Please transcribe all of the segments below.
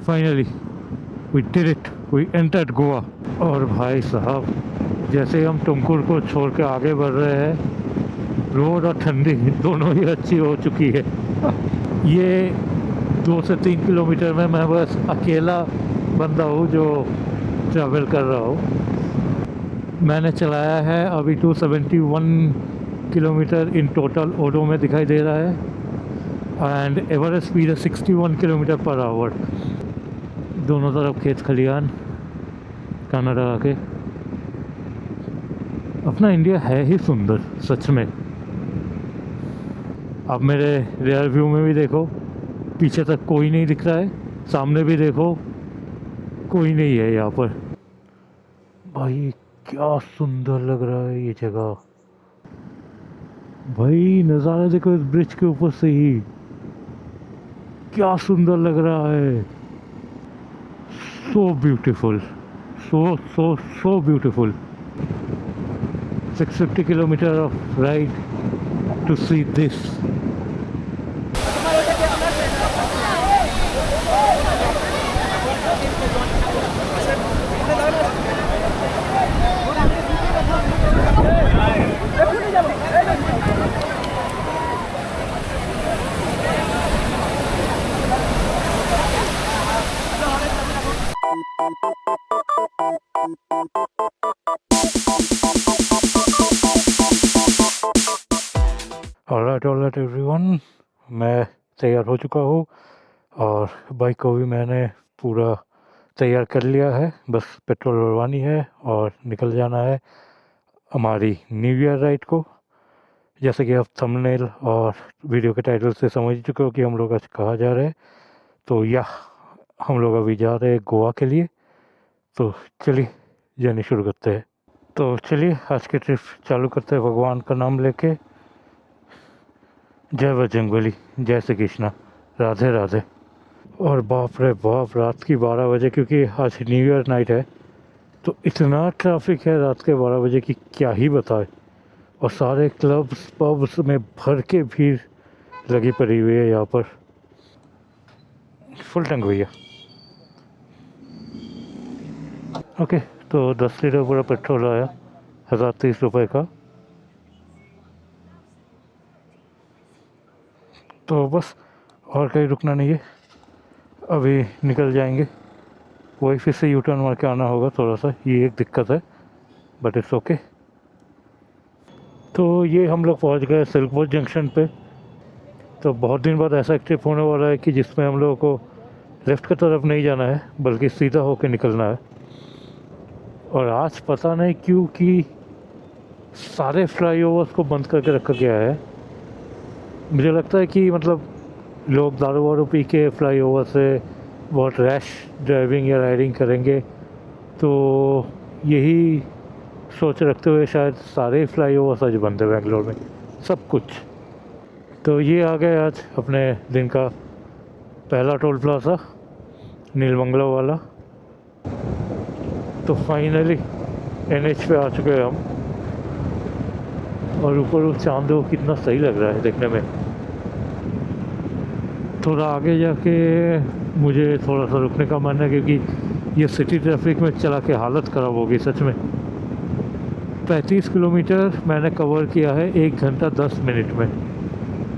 Finally we did it, we entered Goa. और भाई साहब, जैसे हम तुमकुर को छोड़ के आगे बढ़ रहे हैं, रोड और ठंडी दोनों ही अच्छी हो चुकी है। ये 2 से 3 किलोमीटर में मैं बस अकेला बंदा हूँ जो ट्रैवल कर रहा हूँ। मैंने चलाया है अभी 271 किलोमीटर इन टोटल ऑटो में दिखाई दे रहा है, एंड एवरेज स्पीड है 61 किलोमीटर पर आवर। दोनों तरफ खेत खलियान, कनाडा आके। अपना इंडिया है ही सुंदर सच में। अब मेरे रियर व्यू में भी देखो, पीछे तक कोई नहीं दिख रहा है, सामने भी देखो कोई नहीं है यहाँ पर। भाई क्या सुंदर लग रहा है ये जगह। भाई नज़ारा देखो इस ब्रिज के ऊपर से ही, क्या सुंदर लग रहा है। So beautiful, so beautiful. 650 kilometre of ride to see this. Alright everyone, मैं तैयार हो चुका हूँ और बाइक को भी मैंने पूरा तैयार कर लिया है। बस पेट्रोल भरवानी है और निकल जाना है हमारी न्यू ईयर राइड को। जैसे कि आप थंबनेल और वीडियो के टाइटल से समझ चुके हो कि हम लोग आज कहाँ जा रहे हैं। तो हम लोग अभी जा रहे हैं गोवा के लिए। तो चलिए जर्नी शुरू करते हैं। तो चलिए आज की ट्रिप चालू करते हैं भगवान का नाम लेके। जय बजरंगबली, जय श्री कृष्णा, राधे राधे। और बाप रे बाप, रात की 12 बजे, क्योंकि आज न्यू ईयर नाइट है तो इतना ट्रैफिक है रात के 12 बजे की क्या ही बताए। और सारे क्लब्स पब्स में भर के भीड़ लगी पड़ी हुई है यहाँ पर। फुल टैंक भैया। ओके, तो 10 लीटर पूरा पेट्रोल आया, 1030 रुपये का। तो बस और कहीं रुकना नहीं है, अभी निकल जाएंगे। वही फिर से यू टर्न मार के आना होगा, थोड़ा सा ये एक दिक्कत है, बट इट्स ओके। तो ये हम लोग पहुँच गए सिल्क बोर्ड जंक्शन पे। तो बहुत दिन बाद ऐसा एक ट्रिप होने वाला है कि जिसमें हम लोगों को लेफ़्ट की तरफ नहीं जाना है बल्कि सीधा होके निकलना है। और आज पता नहीं क्यों कि सारे फ्लाईओवर्स को बंद करके रखा गया है। मुझे लगता है कि मतलब लोग दारू वारू पी के फ्लाईओवर से बहुत रैश ड्राइविंग या राइडिंग करेंगे, तो यही सोच रखते हुए शायद सारे फ्लाईओवर्स आज बंद है बेंगलोर में, सब कुछ। तो ये आ गए आज अपने दिन का पहला टोल प्लाजा, नीलमंगला वाला। तो फाइनली NH पे आ चुके हैं हम। और ऊपर वो चांद वो कितना सही लग रहा है देखने में। थोड़ा आगे जाके मुझे थोड़ा सा रुकने का मन है, क्योंकि ये सिटी ट्रैफिक में चला के हालत ख़राब हो गई सच में। 35 किलोमीटर मैंने कवर किया है 1 घंटा 10 मिनट में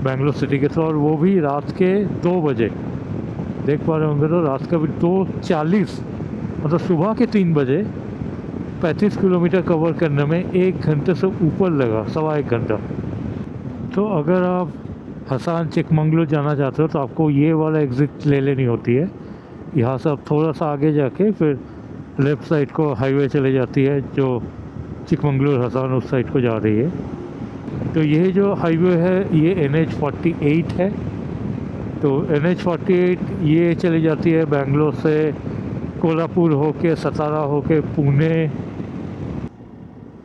बेंगलोर सिटी के थ्रू, और वो भी रात के 2 बजे। देख पा रहे होंगे तो रात का भी 2:40, मतलब सुबह के 3 बजे 35 किलोमीटर कवर करने में 1 घंटे से ऊपर लगा, 1.25 घंटा। तो अगर आप हसान चिकमंगलुरु जाना चाहते हो तो आपको ये वाला एग्ज़िट ले लेनी होती है। यहाँ से आप थोड़ा सा आगे जाके फिर लेफ़्ट साइड को हाईवे चले जाती है जो चिकमंगलुरु हसान उस साइड को जा रही है। तो ये जो हाईवे है ये NH 48 है। तो NH 48 ये चली जाती है बेंगलोर से कोल्हापुर होके, सतारा होके पुणे।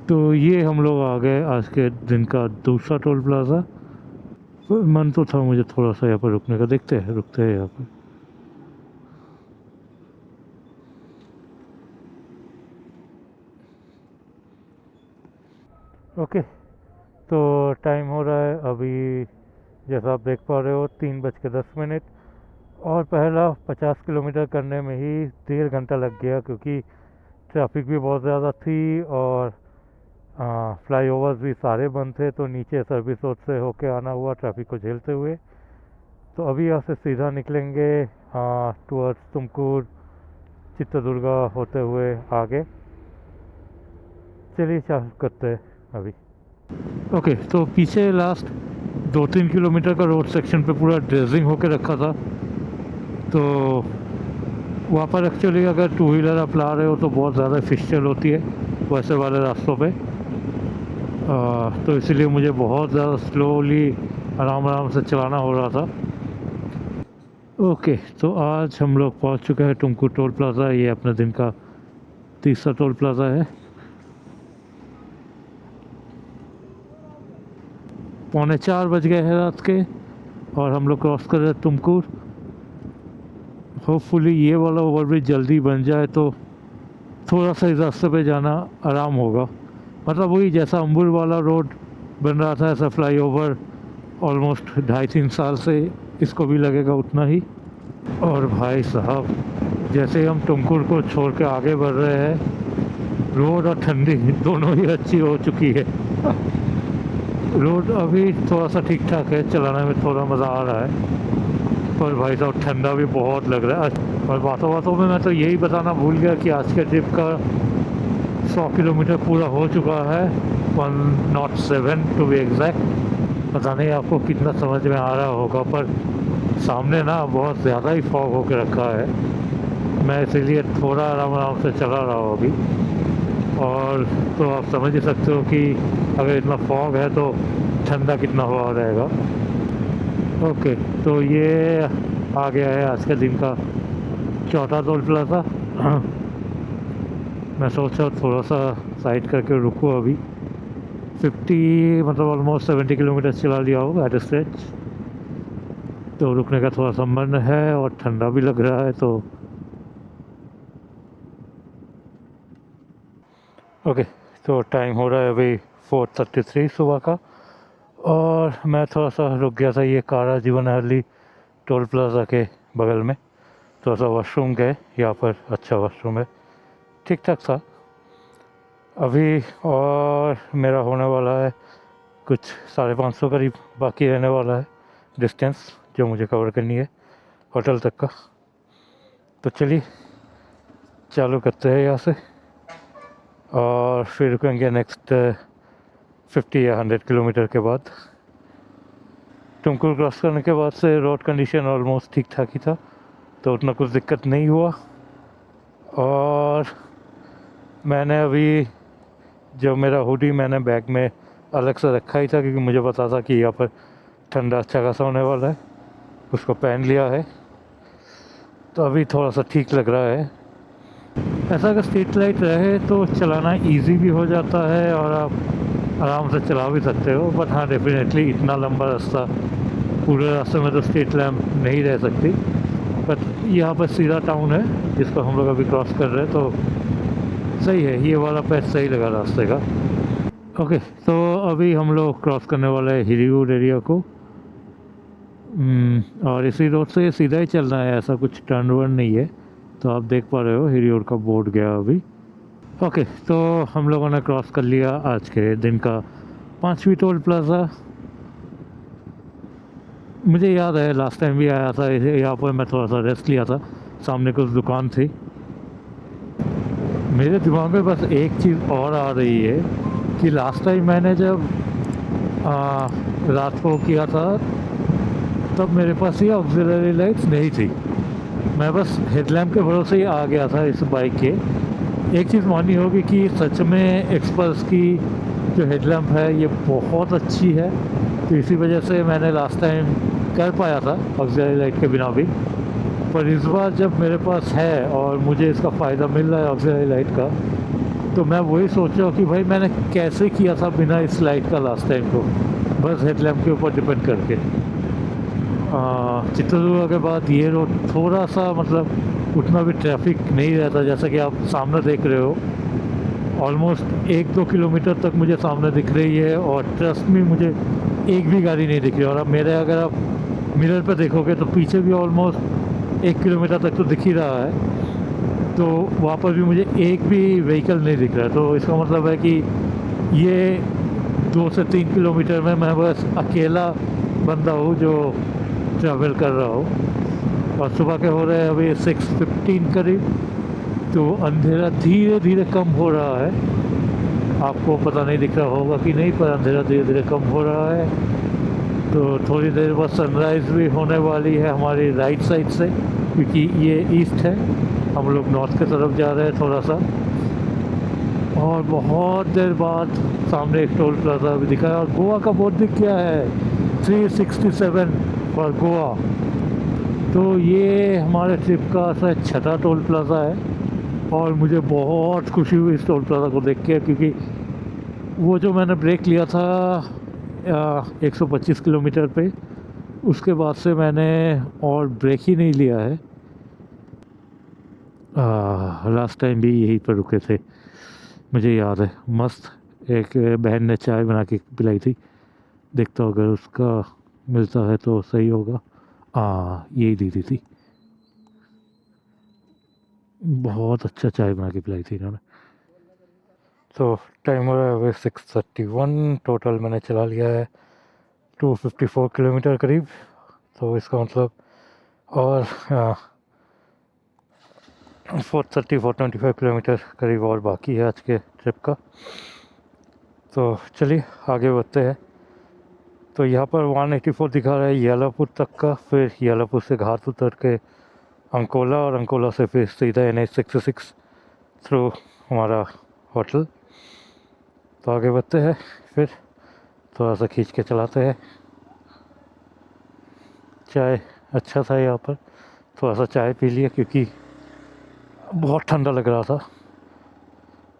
तो ये हम लोग आ गए आज के दिन का दूसरा टोल प्लाज़ा। मन तो था मुझे थोड़ा सा यहाँ पर रुकने का, देखते हैं रुकते हैं यहाँ पर। ओके, तो टाइम हो रहा है अभी, जैसा आप देख पा रहे हो, 3:10। और पहला 50 किलोमीटर करने में ही 1.5 घंटा लग गया, क्योंकि ट्रैफिक भी बहुत ज़्यादा थी और फ्लाईओवर्स भी सारे बंद थे, तो नीचे सर्विस रोड से होके आना हुआ ट्रैफिक को झेलते हुए। तो अभी यहाँ से सीधा निकलेंगे टुवर्ड्स तुमकुर, चित्रदुर्गा होते हुए आगे। चलिए चालू करते हैं अभी। ओके, तो पीछे लास्ट 2-3 किलोमीटर का रोड सेक्शन पे पूरा ड्रेजिंग होके रखा था, तो वहाँ पर एक्चुअली अगर टू व्हीलर आप ला रहे हो तो बहुत ज़्यादा फिक्चर होती है वैसे वाले रास्तों पे। तो इसीलिए मुझे बहुत ज़्यादा स्लोली आराम आराम से चलाना हो रहा था। ओके, तो आज हम लोग पहुँच चुके हैं तुमकुर टोल प्लाज़ा। ये अपने दिन का तीसरा टोल प्लाज़ा है। 3:45 बज गए हैं रात के और हम लोग क्रॉस कर रहे हैं तुमकुर। होपफुली ये वाला ओवरब्रिज जल्दी बन जाए तो थोड़ा सा इस रास्ते पे जाना आराम होगा। मतलब वही जैसा अम्बुर वाला रोड बन रहा था, ऐसा फ्लाईओवर ऑलमोस्ट 2.5-3 साल से इसको भी लगेगा उतना ही। और भाई साहब, जैसे हम तुमकुर को छोड़ के आगे बढ़ रहे हैं, रोड और ठंडी दोनों ही अच्छी हो चुकी है। रोड अभी थोड़ा सा ठीक ठाक है, चलाने में थोड़ा मज़ा आ रहा है, पर भाई साहब ठंडा भी बहुत लग रहा है। और बातों में मैं तो यही बताना भूल गया कि आज के ट्रिप का 100 किलोमीटर पूरा हो चुका है, 107 टू बी एग्जैक्ट। पता नहीं आपको कितना समझ में आ रहा होगा, पर सामने ना बहुत ज़्यादा ही फॉग होके रखा है। मैं इसीलिए थोड़ा आराम आराम से चला रहा हूँ अभी। और तो आप समझ ही सकते हो कि अगर इतना फॉग है तो ठंडा कितना हुआ रहेगा। ओके, तो ये आ गया है आज के दिन का चौथा टोल प्लाज़ा। मैं सोचा थोड़ा सा साइड करके रुकूँ अभी। 50 मतलब ऑलमोस्ट 70 किलोमीटर चला लिया होगा एट स्ट्रेच, तो रुकने का थोड़ा सा मन है और ठंडा भी लग रहा है। तो ओके, तो टाइम हो रहा है अभी 4:33 सुबह का, और मैं थोड़ा सा रुक गया था ये कारा जीवनहल्ली टोल प्लाज़ा के बगल में। थोड़ा सा वॉशरूम गए, यहाँ पर अच्छा वॉशरूम है, ठीक ठाक था अभी। और मेरा होने वाला है कुछ 550 करीब बाकी रहने वाला है डिस्टेंस जो मुझे कवर करनी है होटल तक का। तो चलिए चालू करते हैं यहाँ से, और फिर रुकेंगे नेक्स्ट 50 या 100 किलोमीटर के बाद। तुमकुर क्रॉस करने के बाद से रोड कंडीशन ऑलमोस्ट ठीक ठाक ही था, तो उतना कुछ दिक्कत नहीं हुआ। और मैंने अभी जो मेरा हुडी मैंने बैग में अलग से रखा ही था, क्योंकि मुझे पता था कि यहाँ पर ठंडा अच्छा खासा होने वाला है, उसको पहन लिया है। तो अभी थोड़ा सा ठीक लग रहा है। ऐसा अगर स्ट्रीट लाइट रहे तो चलाना इजी भी हो जाता है और आप आराम से चला भी सकते हो। बट हाँ, डेफिनेटली इतना लंबा रास्ता, पूरे रास्ते में तो स्ट्रीट लैम्प नहीं रह सकती। बट यहाँ पर सीधा टाउन है जिसको हम लोग अभी क्रॉस कर रहे हैं, तो सही है, ये वाला पैच सही लगा रास्ते का। ओके, तो अभी हम लोग क्रॉस करने वाले हैं हिरीवुड एरिया को। और इसी रोड से सीधा ही चलना है, ऐसा कुछ टर्न वर्न नहीं है। तो आप देख पा रहे हो हिरीवुड का बोर्ड गया अभी। ओके, तो हम लोगों ने क्रॉस कर लिया आज के दिन का 5वीं टोल प्लाज़ा। मुझे याद है लास्ट टाइम भी आया था यहाँ पर, मैं थोड़ा सा रेस्ट लिया था, सामने कुछ दुकान थी। मेरे दिमाग में बस एक चीज़ और आ रही है कि लास्ट टाइम मैंने जब रात को किया था तब मेरे पास ये ऑक्सिलरी लाइट्स नहीं थी। मैं बस हेडलैम्प के भरोसे ही आ गया था इस बाइक के। एक चीज़ माननी होगी कि सच में एक्सपल्स की जो हेडलैम्प है ये बहुत अच्छी है, तो इसी वजह से मैंने लास्ट टाइम कर पाया था ऑक्सिलरी लाइट के बिना भी। पर इस बार जब मेरे पास है और मुझे इसका फ़ायदा मिल रहा है ऑक्सिलरी लाइट का, तो मैं वही सोच रहा हूँ कि भाई मैंने कैसे किया था बिना इस लाइट का लास्ट टाइम को, बस हेडलैम्प के ऊपर डिपेंड करके। चित्रदुर्गा के बाद ये रोड थोड़ा सा मतलब उतना भी ट्रैफिक नहीं रहता, जैसा कि आप सामने देख रहे हो। ऑलमोस्ट 1-2 किलोमीटर तक मुझे सामने दिख रही है, और ट्रस्ट में मुझे एक भी गाड़ी नहीं दिख रही। और अब मेरे अगर आप मिरर पर देखोगे तो पीछे भी ऑलमोस्ट 1 किलोमीटर तक तो दिख ही रहा है, तो वहाँ पर भी मुझे एक भी व्हीकल नहीं दिख रहा है। तो इसका मतलब है कि ये 2 से 3 किलोमीटर में मैं बस अकेला बंदा हूँ जो ट्रैवल कर रहा हूँ। और सुबह के हो रहे हैं अभी 6:15 करीब, तो अंधेरा धीरे धीरे कम हो रहा है। आपको पता नहीं दिख रहा होगा कि नहीं, पर अंधेरा धीरे धीरे कम हो रहा है। तो थोड़ी देर बाद सनराइज़ भी होने वाली है हमारी राइट साइड से, क्योंकि ये ईस्ट है, हम लोग नॉर्थ की तरफ जा रहे हैं थोड़ा सा। और बहुत देर बाद सामने एक टोल प्लाजा भी दिखा है, और गोवा का बोर्ड दिख गया है 367 फॉर गोवा। तो ये हमारे ट्रिप का शायद छठा टोल प्लाजा है, और मुझे बहुत खुशी हुई इस टोल प्लाजा को देख के, क्योंकि वो जो मैंने ब्रेक लिया था 125 किलोमीटर पे, उसके बाद से मैंने और ब्रेक ही नहीं लिया है। लास्ट टाइम भी यहीं पर रुके थे, मुझे याद है। मस्त एक बहन ने चाय बना के पिलाई थी, देखता हूँ अगर उसका मिलता है तो सही होगा। यही दी थी, बहुत अच्छा चाय बना के पिलाई थी इन्होंने। तो टाइम हो रहा है अभी 6:31, टोटल मैंने चला लिया है 254 किलोमीटर करीब। तो इसका मतलब और 425 किलोमीटर करीब और बाकी है आज के ट्रिप का। तो चलिए आगे बढ़ते हैं। तो यहाँ पर 184 दिखा रहा है येलापुर तक का, फिर येलापुर से घाट उतर के अंकोला, और अंकोला से फिर सीधा NH66 थ्रू हमारा होटल। तो आगे बढ़ते हैं, फिर थोड़ा सा खींच के चलाते हैं। चाय अच्छा था यहाँ पर, थोड़ा सा चाय पी लिया क्योंकि बहुत ठंडा लग रहा था।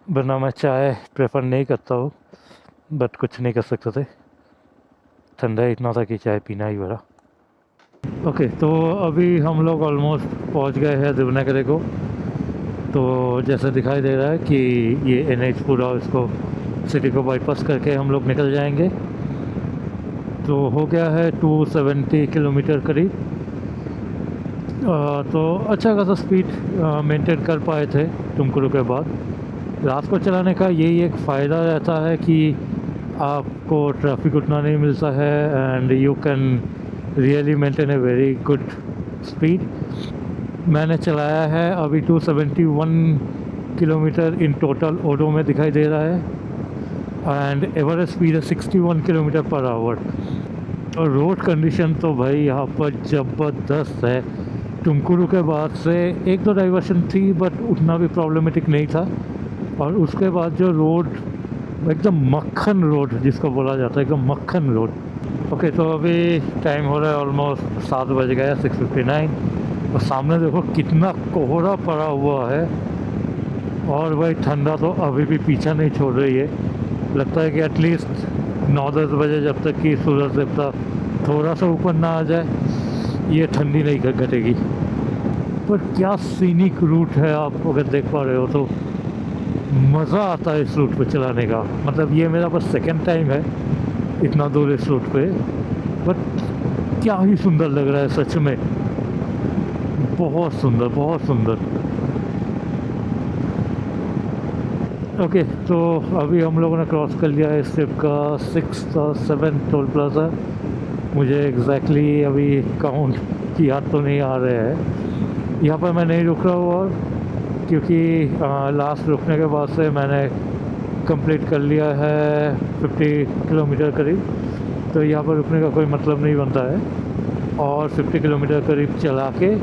वरना मैं चाय प्रेफर नहीं करता हूँ, बट कुछ नहीं कर सकते थे, ठंडा इतना था कि चाय पीना ही पड़ा। ओके, तो अभी हम लोग ऑलमोस्ट पहुँच गए हैं देवनागरी को। तो जैसे दिखाई दे रहा है कि ये NH पूरा इसको सिटी को बाईपास करके हम लोग निकल जाएंगे। तो हो गया है 270 किलोमीटर करीब। तो अच्छा खासा स्पीड मेंटेन कर पाए थे तुमकुरू के बाद। रात को चलाने का यही एक फ़ायदा रहता है कि आपको ट्रैफिक उतना नहीं मिलता है, and you can really maintain a very good speed. मैंने चलाया है अभी 271 किलोमीटर इन टोटल ओडो में दिखाई दे रहा है, एंड एवरेज स्पीड है 61 किलोमीटर पर आवर। और रोड कंडीशन तो भाई यहाँ पर ज़बरदस्त है। तुमकुरू के बाद से एक दो डाइवर्शन थी, बट उतना भी प्रॉब्लमेटिक नहीं था। और उसके बाद जो रोड एकदम मक्खन रोड जिसको बोला जाता है, एकदम मक्खन रोड। ओके, तो अभी टाइम हो रहा है ऑलमोस्ट 7 बज गया, 6:59। और सामने देखो कितना कोहरा पड़ा हुआ है, और भाई ठंडा तो अभी भी पीछा नहीं छोड़ रही है। लगता है कि एटलीस्ट 9-10 बजे जब तक कि सूरज देवता थोड़ा सा ऊपर ना आ जाए, ये ठंडी नहीं घटेगी। पर क्या सीनिक रूट है, आप अगर देख पा रहे हो तो मज़ा आता है इस रूट पे चलाने का। मतलब ये मेरा बस सेकंड टाइम है इतना दूर इस रूट पे, बट क्या ही सुंदर लग रहा है सच में, बहुत सुंदर, बहुत सुंदर। ओके, तो अभी हम लोगों ने क्रॉस कर लिया है इस ट्रिप का 6 और 7 टोल प्लाजा। मुझे एग्जैक्टली अभी काउंट की याद तो नहीं आ रहे हैं। यहाँ पर मैं नहीं रुक रहा हूँ, और क्योंकि लास्ट रुकने के बाद से मैंने कंप्लीट कर लिया है 50 किलोमीटर करीब, तो यहाँ पर रुकने का कोई मतलब नहीं बनता है। और 50 किलोमीटर करीब चला के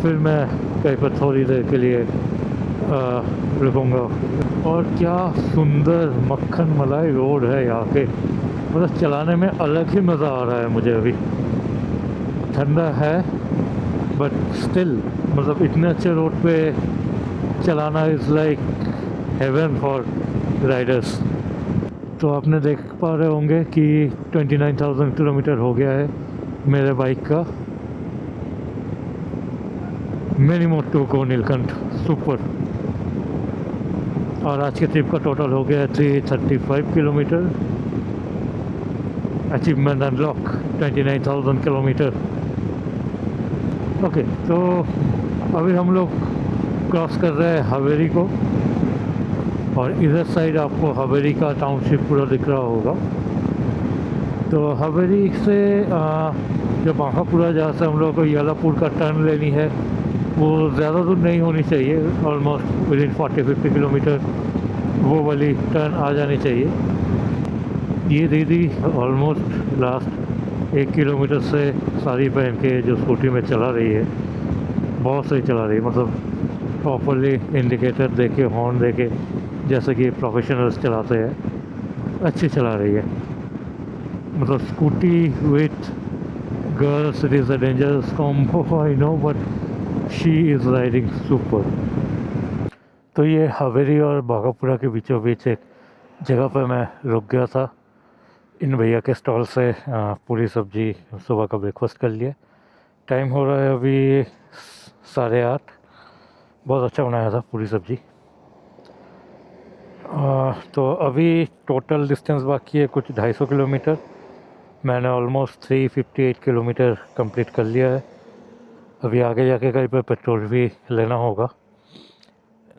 फिर मैं कहीं पर थोड़ी देर के लिए रुकूँगा। और क्या सुंदर मक्खन मलाई रोड है यहाँ पे, मतलब चलाने में अलग ही मज़ा आ रहा है मुझे। अभी ठंडा है, बट स्टिल मतलब इतने अच्छे रोड पे चलाना is like heaven for Riders. तो आपने देख पा रहे होंगे कि 29,000 किलोमीटर हो गया है मेरे बाइक का। मिनी मोटो को नीलकंठ सुपर। और आज के ट्रिप का टोटल हो गया है 335 kilometre. Achievement unlock 29,000 kilometre. Okay, तो अभी हम लोग क्रॉस कर रहे हैं हवेली को, और इधर साइड आपको हवेली का टाउनशिप पूरा दिख रहा होगा। तो हवेली से जो बांकापुरा जहाँ से हम लोग को येलापुर का टर्न लेनी है, वो ज़्यादा दूर नहीं होनी चाहिए, ऑलमोस्ट विद इन 40-50 किलोमीटर वो वाली टर्न आ जानी चाहिए। ये दीदी ऑलमोस्ट लास्ट 1 किलोमीटर से साड़ी पहन के जो स्कूटी में चला रही है, बहुत सही चला रही है, मतलब प्रॉपरली इंडिकेटर देके, हॉर्न देके, जैसे कि प्रोफेशनल्स चलाते हैं, अच्छी चला रही है। मतलब scooty with girls it is a dangerous combo, I know, but she is riding super. तो ये हवेली और बाघापुरा के बीचों बीच एक जगह पर मैं रुक गया था। इन भैया के स्टॉल से पूरी सब्जी सुबह का ब्रेकफास्ट कर लिया। टाइम हो रहा है अभी 8:30। बहुत अच्छा बनाया था पूरी सब्जी। तो अभी टोटल डिस्टेंस बाकी है कुछ 250 किलोमीटर। मैंने ऑलमोस्ट 358 किलोमीटर कंप्लीट कर लिया है। अभी आगे जाके कहीं पर पेट्रोल भी लेना होगा,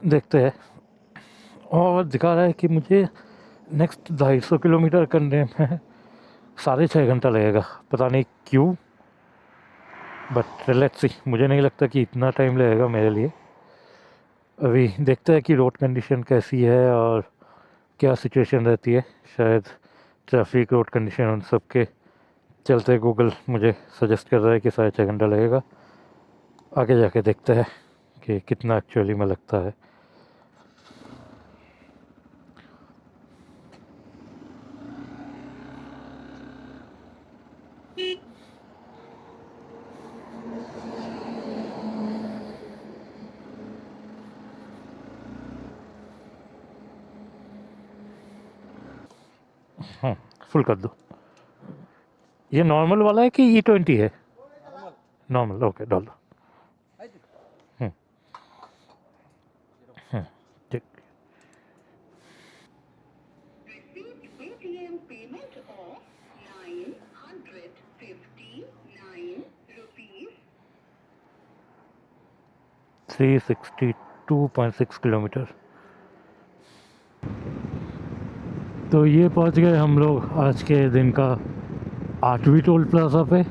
देखते हैं। और दिखा रहा है कि मुझे नेक्स्ट 250 किलोमीटर करने में 6.5 घंटा लगेगा, पता नहीं क्यों, बट लेट्स सी। मुझे नहीं लगता कि इतना टाइम लगेगा मेरे लिए। अभी देखते हैं कि रोड कंडीशन कैसी है और क्या सिचुएशन रहती है। शायद ट्रैफिक, रोड कंडीशन, उन सब के चलते गूगल मुझे सजेस्ट कर रहा है कि 6.5 घंटा लगेगा। आगे जाके देखते हैं कि कितना एक्चुअली में लगता है। फुल कर दो। ये नॉर्मल वाला है कि E20 है? नॉर्मल, ओके, डाल दो। हम्म, ठीक। Received Paytm payment of 959 rupees. 362.6 kilometre. तो ये पहुंच गए हम लोग आज के दिन का 8वीं टोल प्लाज़ा पे।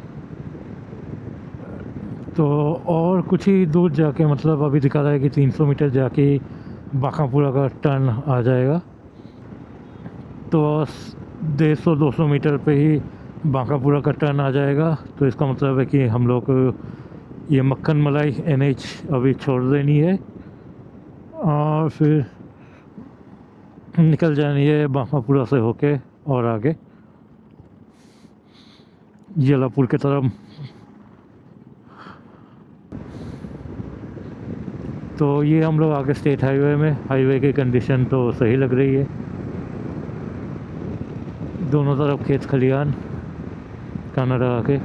तो और कुछ ही दूर जाके, मतलब अभी दिखा रहा है कि 300 मीटर जाके बांकापुरा का टर्न आ जाएगा। तो 150-200 मीटर पे ही बांकापुरा का टर्न आ जाएगा। तो इसका मतलब है कि हम लोग ये मक्खन मलाई NH अभी छोड़ देनी है और फिर निकल जानी है बांकापुरा से होके और आगे येलापुर की तरफ। तो ये हम लोग आगे स्टेट हाईवे में, हाईवे की कंडीशन तो सही लग रही है, दोनों तरफ खेत खलियान। कनाडा आके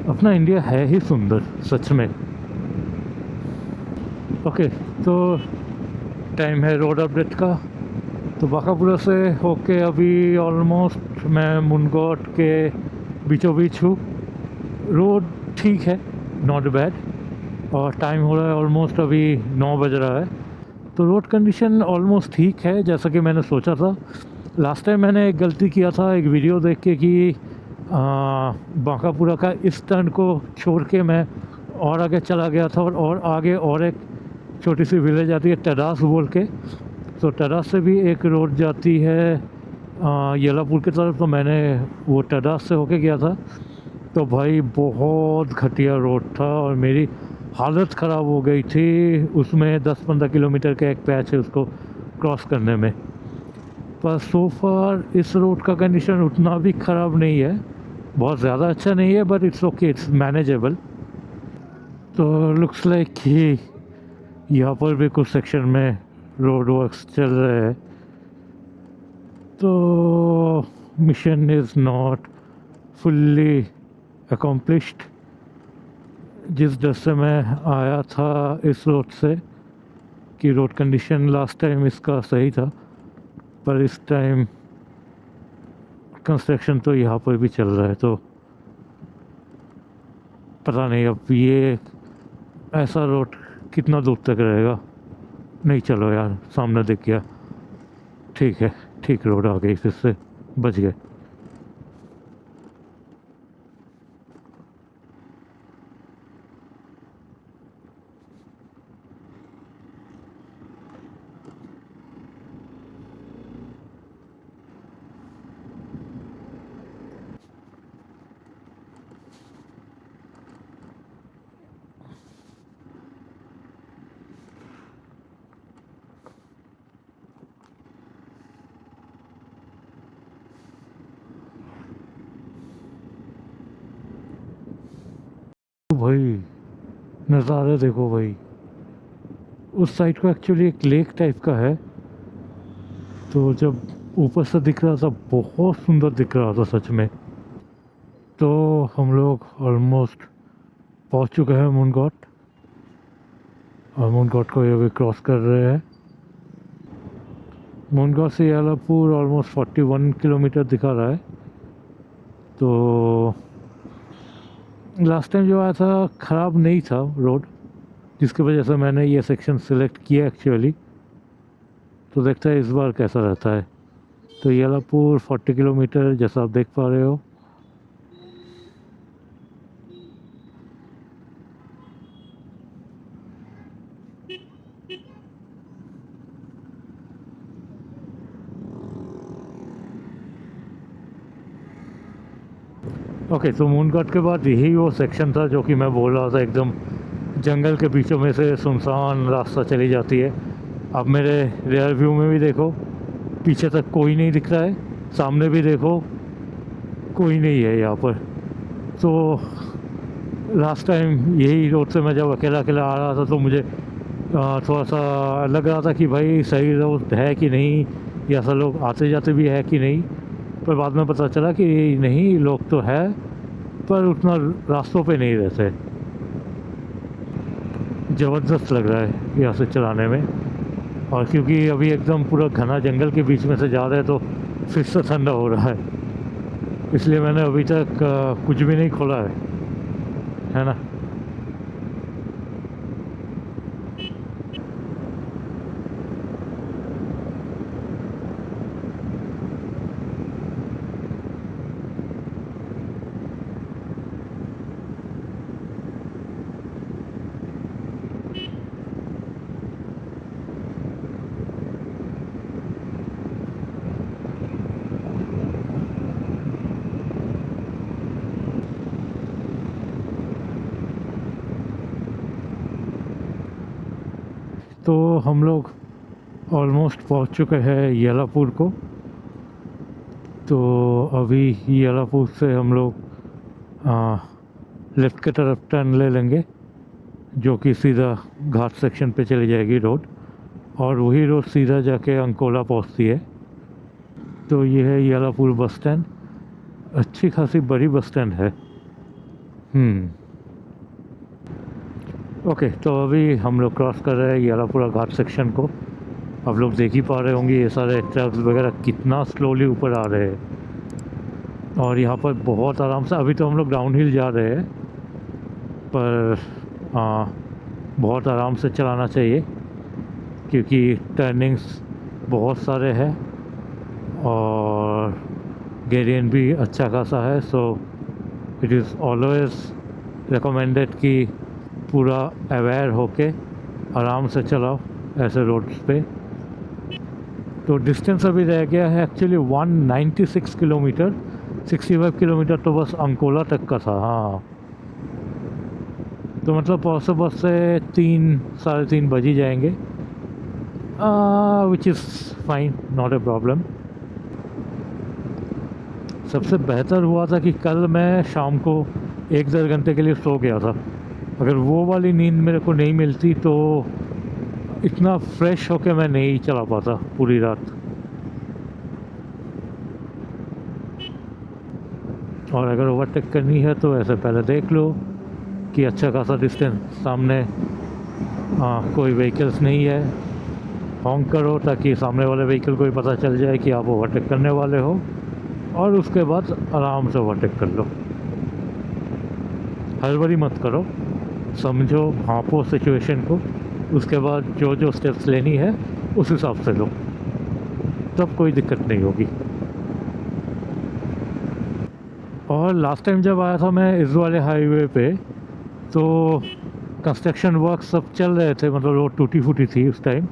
अपना इंडिया है ही सुंदर सच में। ओके, तो टाइम है रोड अपडेट का। तो बांकापुरा से होके अभी ऑलमोस्ट मैं मुनगोट के बीचों बीच हूँ। रोड ठीक है, नॉट बैड, और टाइम हो रहा है ऑलमोस्ट अभी 9 बज रहा है। तो रोड कंडीशन ऑलमोस्ट ठीक है, जैसा कि मैंने सोचा था। लास्ट टाइम मैंने एक गलती किया था एक वीडियो देख के कि बांकापुरा का इस टर्न को छोड़ के मैं और आगे चला गया था, और आगे और एक छोटी सी विलेज आती है टडास बोल के। तो टडास से भी एक रोड जाती है येलापुर की तरफ, तो मैंने वो टडास से होके गया था। तो भाई बहुत घटिया रोड था और मेरी हालत ख़राब हो गई थी उसमें। 10-15 किलोमीटर का एक पैच है उसको क्रॉस करने में। पर सो फार इस रोड का कंडीशन उतना भी ख़राब नहीं है, बहुत ज़्यादा अच्छा नहीं है, but it's okay, it's manageable. तो लुक्स लाइक कि यहाँ पर भी कुछ सेक्शन में रोड वर्क्स चल रहे हैं। तो mission is not fully accomplished. जिस डर से मैं आया था इस रोड से कि रोड कंडीशन लास्ट टाइम इसका सही था, पर इस टाइम कंस्ट्रक्शन तो यहाँ पर भी चल रहा है। तो पता नहीं अब ये ऐसा रोड कितना दूर तक रहेगा। नहीं चलो यार, सामने दिख गया, ठीक है, ठीक रोड आ गई, फिर से बच गए। भाई नज़ारा देखो भाई, उस साइड को एक्चुअली एक लेक टाइप का है, तो जब ऊपर से दिख रहा था बहुत सुंदर दिख रहा था सच में। तो हम लोग ऑलमोस्ट पहुंच चुके हैं मुनगॉट, और मुनगॉट को ये भी क्रॉस कर रहे हैं। मुनगॉट से यालापुर ऑलमोस्ट 41 किलोमीटर दिखा रहा है। तो लास्ट टाइम जो आया था ख़राब नहीं था रोड, जिसकी वजह से मैंने ये सेक्शन सिलेक्ट किया एक्चुअली। तो देखते हैं इस बार कैसा रहता है। तो यालापुर 40 किलोमीटर जैसा आप देख पा रहे हो। ओके, तो मूनगॉट के बाद यही वो सेक्शन था जो कि मैं बोल रहा था, एकदम जंगल के बीचों में से सुनसान रास्ता चली जाती है। अब मेरे रियर व्यू में भी देखो, पीछे तक कोई नहीं दिख रहा है, सामने भी देखो कोई नहीं है यहाँ पर। तो लास्ट टाइम यही रोड से मैं जब अकेला अकेला आ रहा था तो मुझे थोड़ा सा लग रहा था कि भाई सही रोड है कि नहीं, या ऐसा लोग आते जाते भी है कि नहीं। पर बाद में पता चला कि नहीं, लोग तो है पर उतना रास्तों पे नहीं रहते। ज़बरदस्त लग रहा है यहाँ से चलाने में, और क्योंकि अभी एकदम पूरा घना जंगल के बीच में से जा रहे हैं तो फिर से ठंडा हो रहा है, इसलिए मैंने अभी तक कुछ भी नहीं खोला है ना। तो हम लोग ऑलमोस्ट पहुंच चुके हैं यालापुर को। तो अभी यालापुर से हम लोग लेफ़्ट की तरफ टर्न ले लेंगे, जो कि सीधा घाट सेक्शन पे चली जाएगी रोड, और वही रोड सीधा जाके अंकोला पहुंचती है। तो ये है यालापुर बस स्टैंड, अच्छी खासी बड़ी बस स्टैंड है। ओके, तो अभी हम लोग क्रॉस कर रहे हैं यालापुरा घाट सेक्शन को। आप लोग देख ही पा रहे होंगे ये सारे ट्रक्स वगैरह कितना स्लोली ऊपर आ रहे हैं, और यहाँ पर बहुत आराम से, अभी तो हम लोग डाउन हिल जा रहे हैं पर बहुत आराम से चलाना चाहिए, क्योंकि टर्निंग्स बहुत सारे हैं और ग्रेडियंट भी अच्छा खासा है। So it is always recommended कि पूरा अवेयर होके आराम से चलाओ ऐसे रोड्स पे। तो डिस्टेंस अभी रह गया है एक्चुअली 196 किलोमीटर, 65 किलोमीटर तो बस अंकोला तक का था। हाँ, तो मतलब पहुँचते पहुँचते 3 साढ़े 3 बज ही जाएंगे, which is fine, not a problem. सबसे बेहतर हुआ था कि कल मैं शाम को 1-1.5 घंटे के लिए सो गया था। अगर वो वाली नींद मेरे को नहीं मिलती तो इतना फ्रेश होके मैं नहीं चला पाता पूरी रात। और अगर ओवरटेक करनी है तो ऐसे पहले देख लो कि अच्छा खासा डिस्टेंस सामने कोई व्हीकल्स नहीं है, हॉन्क करो ताकि सामने वाले व्हीकल को भी पता चल जाए कि आप ओवरटेक करने वाले हो, और उसके बाद आराम से ओवरटेक कर लो। हड़बड़ी मत करो, समझो, भांपो सिचुएशन को, उसके बाद जो जो स्टेप्स लेनी है उस हिसाब से लो, तब कोई दिक्कत नहीं होगी। और लास्ट टाइम जब आया था मैं इस वाले हाईवे पे, तो कंस्ट्रक्शन वर्क सब चल रहे थे, मतलब रोड टूटी फूटी थी उस टाइम।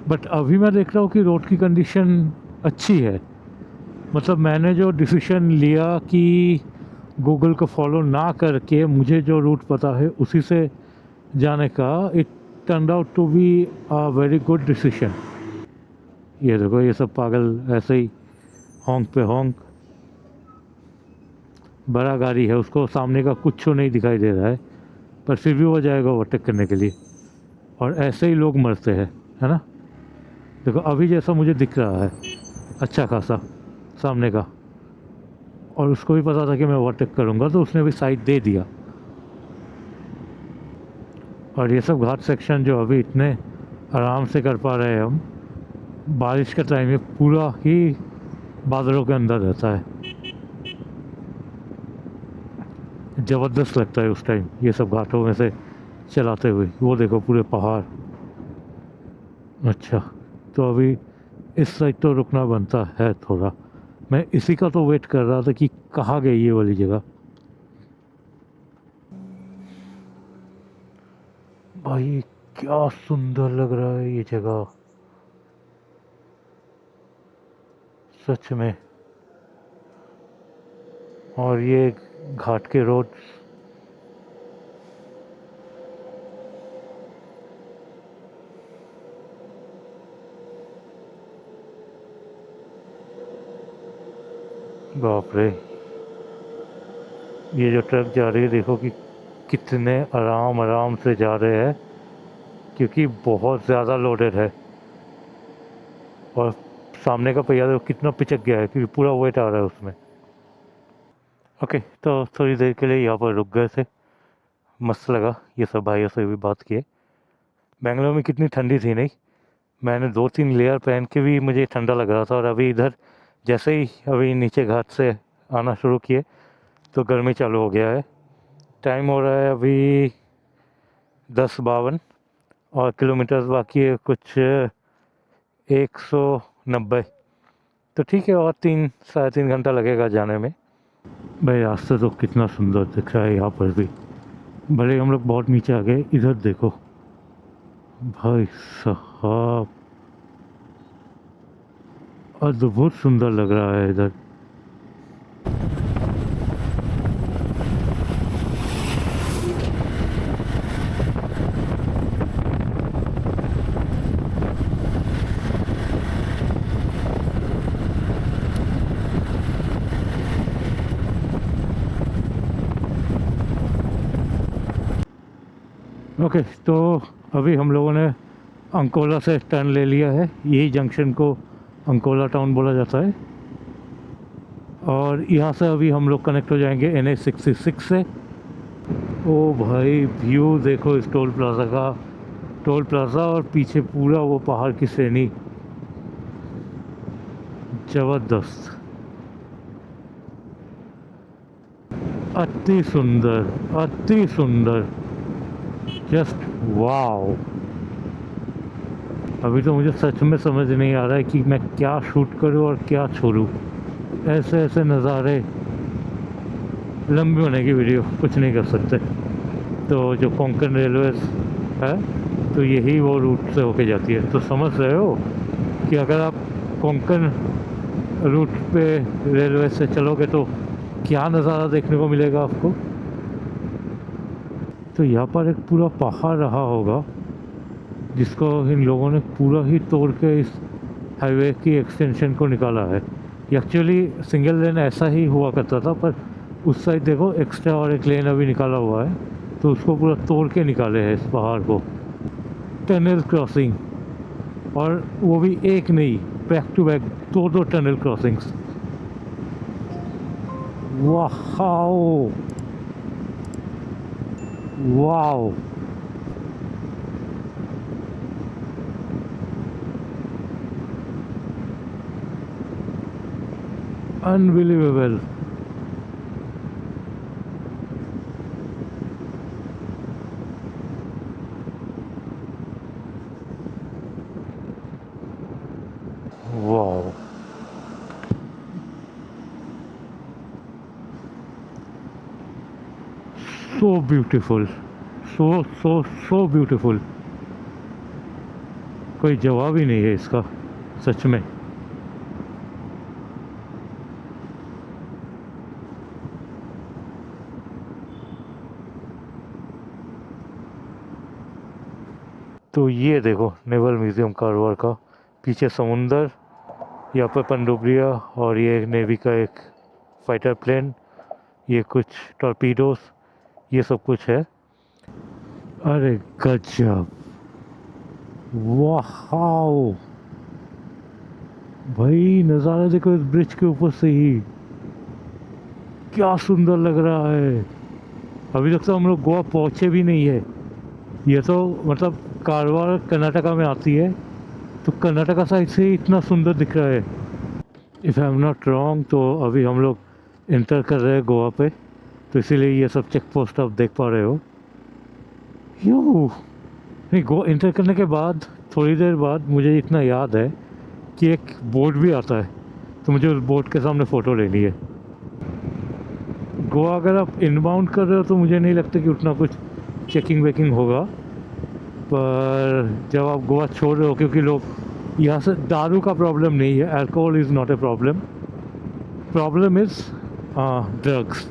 बट अभी मैं देख रहा हूँ कि रोड की कंडीशन अच्छी है। मतलब मैंने जो डिसीजन लिया कि गूगल को फॉलो ना करके मुझे जो रूट पता है उसी से जाने का, it turn out to be a very good decision. ये देखो, ये सब पागल ऐसे ही होंक पे होंक। बड़ा गाड़ी है, उसको सामने का कुछ नहीं दिखाई दे रहा है, पर फिर भी वो जाएगा ओवरटेक करने के लिए। और ऐसे ही लोग मरते हैं, है ना। देखो अभी जैसा मुझे दिख रहा है अच्छा खासा सामने का, और उसको भी पता था कि मैं ओवरटेक करूँगा, तो उसने भी साइड दे दिया। और ये सब घाट सेक्शन जो अभी इतने आराम से कर पा रहे हैं हम, बारिश के टाइम में पूरा ही बादलों के अंदर रहता है, ज़बरदस्त लगता है उस टाइम ये सब घाटों में से चलाते हुए। वो देखो पूरे पहाड़। अच्छा, तो अभी इस साइड तो रुकना बनता है थोड़ा। मैं इसी का तो वेट कर रहा था कि कहाँ गई ये वाली जगह। भाई क्या सुंदर लग रहा है ये जगह, सच में। और ये घाट के रोड, बाप रे। ये जो ट्रक जा रही है देखो कि कितने आराम आराम से जा रहे हैं, क्योंकि बहुत ज़्यादा लोडेड है। और सामने का पहिया देखो कितना पिचक गया है, क्योंकि पूरा वेट आ रहा है उसमें। ओके, तो थोड़ी देर के लिए यहाँ पर रुक गए थे, मस्त लगा ये सब भाइयों से भी बात किए। बेंगलोर में कितनी ठंडी थी नहीं, मैंने 2-3 लेयर पहन के भी मुझे ठंडा लग रहा था। और अभी इधर जैसे ही अभी नीचे घाट से आना शुरू किए तो गर्मी चालू हो गया है। टाइम हो रहा है अभी 10:52 और किलोमीटर बाकी है कुछ 190। तो ठीक है, और 3-3.5 घंटा लगेगा जाने में। भाई रास्ता तो कितना सुंदर दिख रहा है यहाँ पर भी, भले हम लोग बहुत नीचे आ गए। इधर देखो भाई साहब, अद्भुत सुंदर लग रहा है इधर। ओके, तो अभी हम लोगों ने अंकोला से टर्न ले लिया है। यही जंक्शन को अंकोला टाउन बोला जाता है। और यहाँ से अभी हम लोग कनेक्ट हो जाएंगे NH66 से। ओ भाई व्यू देखो इस टोल प्लाज़ा का, टोल प्लाज़ा और पीछे पूरा वो पहाड़ की श्रेणी, ज़बरदस्त, अति सुंदर, अति सुंदर, जस्ट वाओ। अभी तो मुझे सच में समझ नहीं आ रहा है कि मैं क्या शूट करूं और क्या छोड़ूं। ऐसे ऐसे नज़ारे, लंबी होने की वीडियो कुछ नहीं कर सकते। तो जो कोंकण रेलवे है, तो यही वो रूट से होके जाती है। तो समझ रहे हो कि अगर आप कोंकण रूट पे रेलवे से चलोगे तो क्या नज़ारा देखने को मिलेगा आपको। तो यहाँ पर एक पूरा पहाड़ रहा होगा जिसको इन लोगों ने पूरा ही तोड़ के इस हाईवे की एक्सटेंशन को निकाला है। एक्चुअली सिंगल लेन ऐसा ही हुआ करता था, पर उस साइड देखो एक्स्ट्रा और एक लेन अभी निकाला हुआ है, तो उसको पूरा तोड़ के निकाले हैं इस पहाड़ को। टनल क्रॉसिंग, और वो भी एक नहीं, back to back 2-2 tunnel crossings. वाह wow, unbelievable. So beautiful, so so so beautiful, कोई जवाब ही नहीं है इसका सच में। तो ये देखो नेवल म्यूज़ियम कारवार का, पीछे समुंदर, यहाँ पर पनडुब्बियाँ और ये नेवी का एक फाइटर प्लेन, ये कुछ टॉर्पीडोस, ये सब कुछ है। अरे गजब, वाह भाई, नज़ारा देखो इस ब्रिज के ऊपर से ही, क्या सुंदर लग रहा है। अभी तक तो हम लोग गोवा पहुँचे भी नहीं है। ये तो मतलब कारवार कर्नाटका में आती है, तो कर्नाटका साइड से ही इतना सुंदर दिख रहा है। If I am not wrong तो अभी हम लोग इंटर कर रहे हैं गोवा पे, तो इसीलिए ये सब चेक पोस्ट आप देख पा रहे हो। यू नहीं, गोवा इंटर करने के बाद थोड़ी देर बाद मुझे इतना याद है कि एक बोर्ड भी आता है, तो मुझे उस बोर्ड के सामने फ़ोटो लेनी है। गोवा अगर आप इनबाउंड कर रहे हो तो मुझे नहीं लगता कि उतना कुछ चेकिंग वेकिंग होगा, पर जब आप गोवा छोड़ रहे हो, क्योंकि लोग यहाँ से, दारू का प्रॉब्लम नहीं है, alcohol is not a problem, problem is drugs.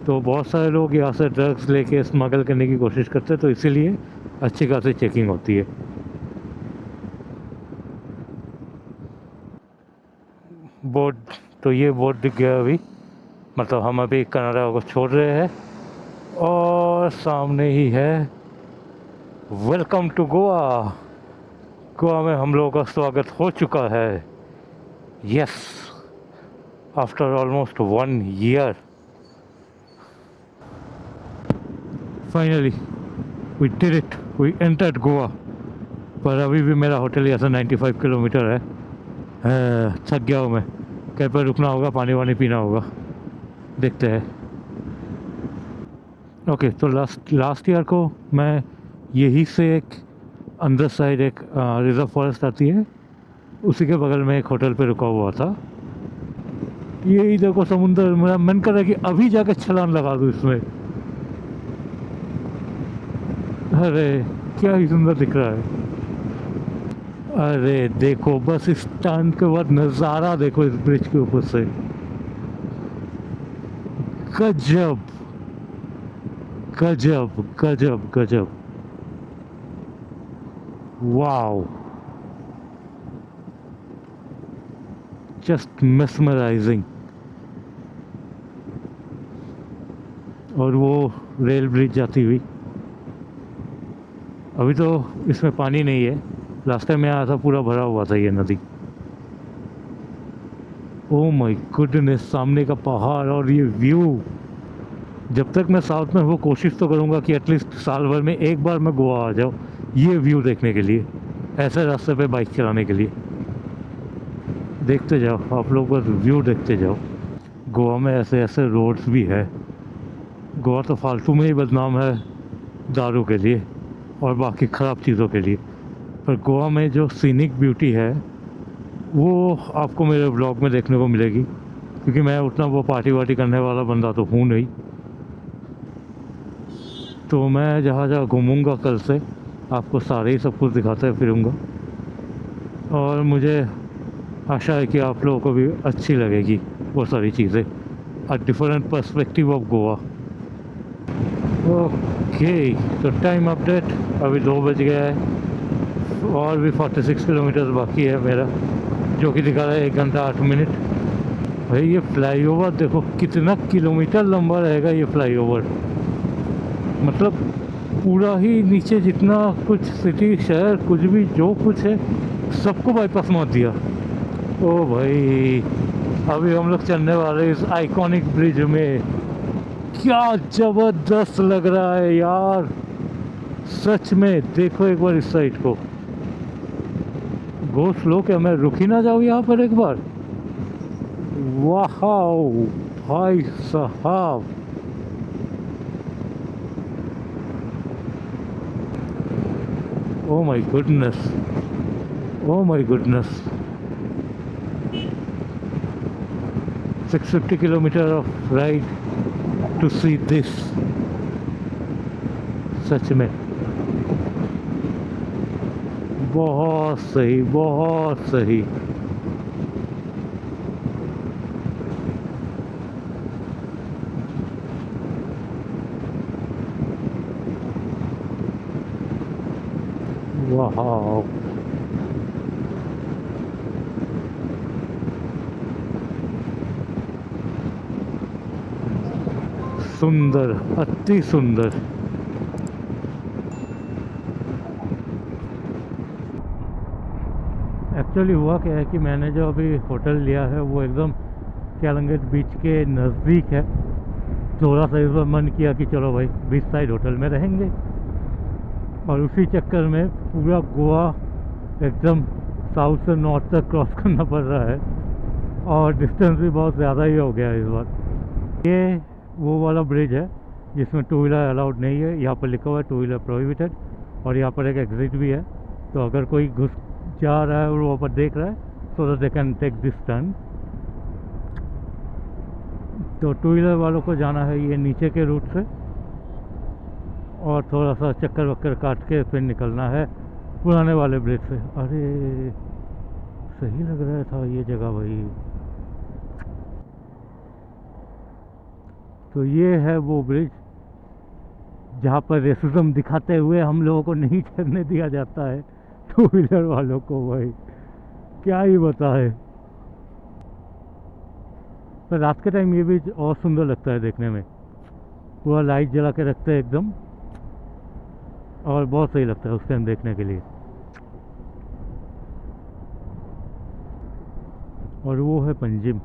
तो बहुत सारे लोग यहाँ से ड्रग्स लेके स्मगल करने की कोशिश करते हैं, तो इसीलिए अच्छी खासी चेकिंग होती है। बोर्ड, तो ये बोर्ड दिख गया अभी, मतलब हम अभी कनाडा को छोड़ रहे हैं और सामने ही है वेलकम टू गोवा। गोवा में हम लोगों का स्वागत हो चुका है, yes, after almost 1 year finally we did it, we entered Goa. पर अभी भी मेरा होटल यहाँ से 95 किलोमीटर है। थक गया हूँ मैं, कहीं पर रुकना होगा, पानी वानी पीना होगा, देखते हैं। ओके, तो लास्ट ईयर को मैं यहीं से एक अंदर साइड एक रिजर्व फॉरेस्ट आती है, उसी के बगल में एक होटल पे रुका हुआ था। यही देखो समुंदर, मेरा मन कर रहा है कि अभी जाकर छलांग लगा दूँ इसमें। अरे क्या ही सुंदर दिख रहा है। अरे देखो बस इस टर्न के बाद नज़ारा देखो इस ब्रिज के ऊपर से, गजब गजब गजब गजब, वाओ, जस्ट मेस्मराइजिंग। और वो रेल ब्रिज जाती हुई, अभी तो इसमें पानी नहीं है, लास्ट टाइम मैं आया था पूरा भरा हुआ था ये नदी। ओह माय गुडनेस, सामने का पहाड़ और ये व्यू। जब तक मैं साउथ में वो कोशिश तो करूँगा कि एटलीस्ट साल भर में एक बार मैं गोवा आ जाऊँ ये व्यू देखने के लिए, ऐसे रास्ते पे बाइक चलाने के लिए। देखते जाओ आप लोग, बस व्यू देखते जाओ। गोवा में ऐसे ऐसे रोड्स भी है। गोवा तो फालतू में ही बदनाम है दारू के लिए और बाकी ख़राब चीज़ों के लिए, पर गोवा में जो सीनिक ब्यूटी है वो आपको मेरे ब्लॉग में देखने को मिलेगी, क्योंकि मैं उतना वो पार्टी वार्टी करने वाला बंदा तो हूँ नहीं। तो मैं जहाँ जहाँ घूमूंगा कल से आपको सारे ही सब कुछ दिखाते फिरूँगा, और मुझे आशा है कि आप लोगों को भी अच्छी लगेगी वो सारी चीज़ें, a different perspective of Goa. Okay, तो टाइम अपडेट, अभी 2 बज गया है और भी 46 किलोमीटर बाकी है मेरा, जो कि दिखा रहा है 1 घंटा 8 मिनट। भाई ये फ्लाईओवर देखो कितना किलोमीटर लंबा रहेगा ये फ्लाईओवर, मतलब पूरा ही नीचे जितना कुछ सिटी शहर कुछ भी जो कुछ है सबको बाईपास मार दिया। ओ भाई, अभी हम लोग चलने वाले इस आइकॉनिक ब्रिज में, क्या ज़बरदस्त लग रहा है यार, सच में। देखो एक बार इस साइड को, गो स्लो, क्या मैं रुक ही ना जाऊँ यहाँ पर एक बार। वाह भाई साहब, oh my goodness, oh my goodness. 650 kilometre of ride to see this. सच में बहुत सही, बहुत सही। वाह, सुंदर, अति सुंदर। एक्चुअली हुआ क्या है कि मैंने जो अभी होटल लिया है वो एकदम कैलंगेट बीच के नज़दीक है। थोड़ा सा इस बार मन किया कि चलो भाई बीच साइड होटल में रहेंगे, और उसी चक्कर में पूरा गोवा एकदम साउथ से नॉर्थ तक क्रॉस करना पड़ रहा है, और डिस्टेंस भी बहुत ज़्यादा ही हो गया है इस बार। ये वो वाला ब्रिज है जिसमें टू व्हीलर अलाउड नहीं है। यहाँ पर लिखा हुआ है टू व्हीलर प्रोहिबिटेड, और यहाँ पर एक एग्जिट भी है। तो अगर कोई घुस जा रहा है और वहाँ पर देख रहा है, so that they can take this turn. तो टू व्हीलर वालों को जाना है ये नीचे के रूट से, और थोड़ा सा चक्कर वक्कर काट के फिर निकलना है पुराने वाले ब्रिज से। अरे सही लग रहा था ये जगह भाई। तो ये है वो ब्रिज जहाँ पर रेसिज्म दिखाते हुए हम लोगों को नहीं चढ़ने दिया जाता है, टू व्हीलर वालों को। भाई क्या ही बताए। पर रात के टाइम ये भी और सुंदर लगता है देखने में, पूरा लाइट जला के रखते हैं एकदम, और बहुत सही लगता है उस टाइम देखने के लिए। और वो है पंजिम।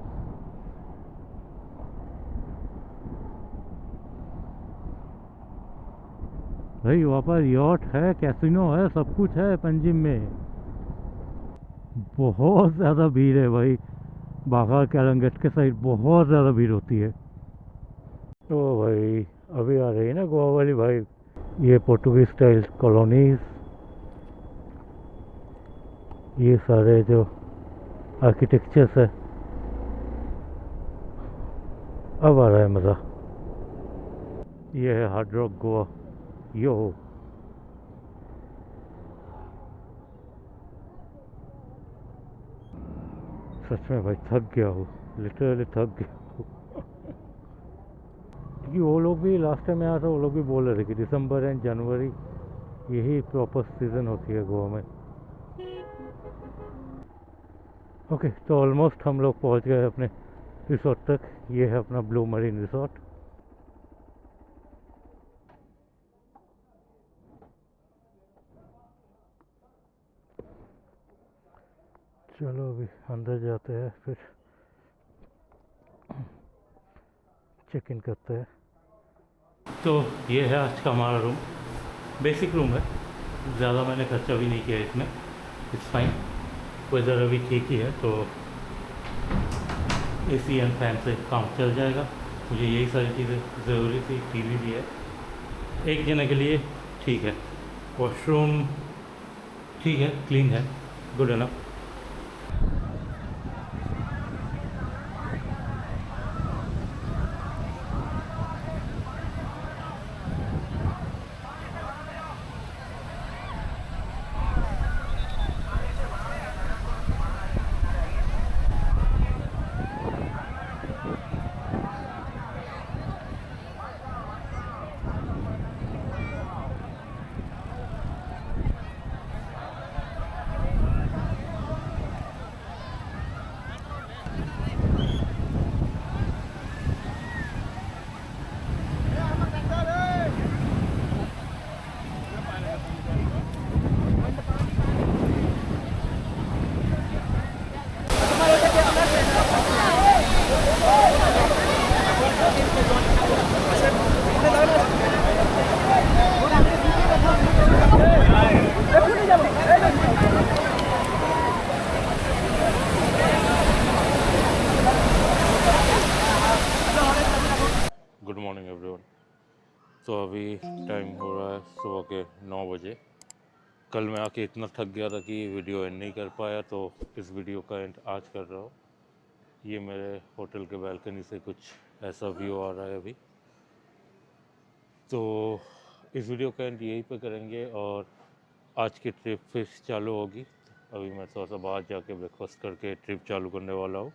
भाई वहाँ पर यॉट है, कैसीनो है, सब कुछ है पंजिम में। बहुत ज़्यादा भीड़ है भाई, बाघा कैलंगट के साइड बहुत ज़्यादा भीड़ होती है। तो भाई अभी आ रही है ना गोवा वाली भाई, ये पोर्टुगीज स्टाइल कॉलोनीज, ये सारे जो आर्किटेक्चर्स है, अब आ रहा है मज़ा। ये है हार्ड रॉक गोवा। यो सच में भाई थक गया हूँ, लिटरली थक गया हूँ। क्योंकि वो लोग भी लास्ट टाइम आया था, वो लोग भी बोल रहे थे कि दिसंबर एंड जनवरी यही प्रॉपर सीज़न होती है गोवा में। ओके, तो ऑलमोस्ट हम लोग पहुँच गए अपने रिसोर्ट तक। ये है अपना ब्लू मरीन रिसोर्ट। चलो अभी अंदर जाते हैं, फिर चेक इन करते हैं। तो ये है आज का हमारा रूम। बेसिक रूम है, ज़्यादा मैंने खर्चा भी नहीं किया इसमें। इट्स फाइन, वेदर अभी ठीक ही है, तो एसी एंड फैन से काम चल जाएगा। मुझे यही सारी चीज़ें ज़रूरी थी। टीवी भी है एक जने के लिए, ठीक है। वॉशरूम ठीक है, क्लीन है, good enough. Good morning everyone. तो अभी टाइम हो रहा है सुबह के 9 बजे। कल मैं आके इतना थक गया था कि वीडियो एंड नहीं कर पाया, तो इस वीडियो का एंड आज कर रहा हूँ। ये मेरे होटल के बालकनी से कुछ ऐसा व्यू आ रहा है अभी। तो इस वीडियो का एंड यहीं पे करेंगे और आज की ट्रिप फिर चालू होगी। अभी मैं थोड़ा सा बाहर जाके ब्रेकफास्ट करके ट्रिप चालू करने वाला हूँ।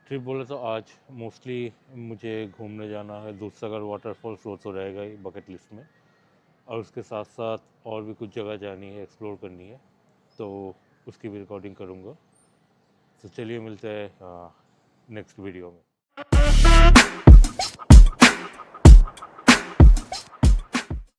ट्रिप बोले तो आज मोस्टली मुझे घूमने जाना है, दूधसागर वाटरफॉल्स वो तो रहेगा ही बकेट लिस्ट में, और उसके साथ साथ और भी कुछ जगह जानी है, एक्सप्लोर करनी है, तो उसकी भी रिकॉर्डिंग करूँगा। तो चलिए मिलते हैं नेक्स्ट वीडियो में।